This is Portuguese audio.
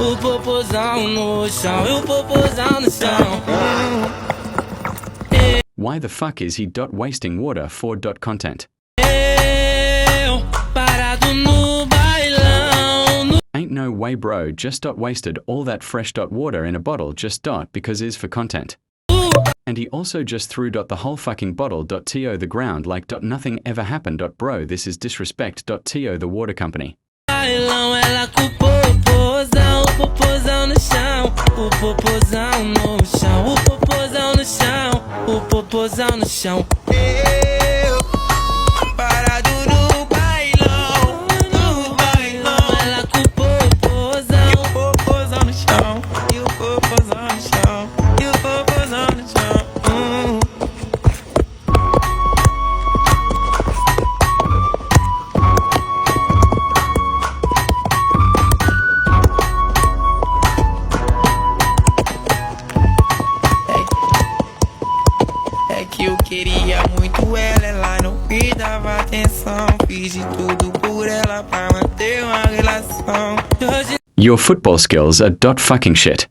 o popozão no chão, e o popozão no chão. Why the fuck is he wasting water for content? Eu parado no bailão, no Ain't no way bro, just wasted all that fresh water in a bottle just because is for content. And he also just threw the whole fucking bottle to the ground like nothing ever happened bro, this is disrespect to the water company. bailão, ela com o popozão no chão, o popozão no chão, o popozão no chão, o popozão no chão. Eu parado no bailão, ela com o popozão, e o popozão no chão, e o popozão no chão, e o popozão no chão. É que eu queria muito ela não me dava atenção. Fiz de tudo por ela pra manter uma relação. Your football skills are fucking shit.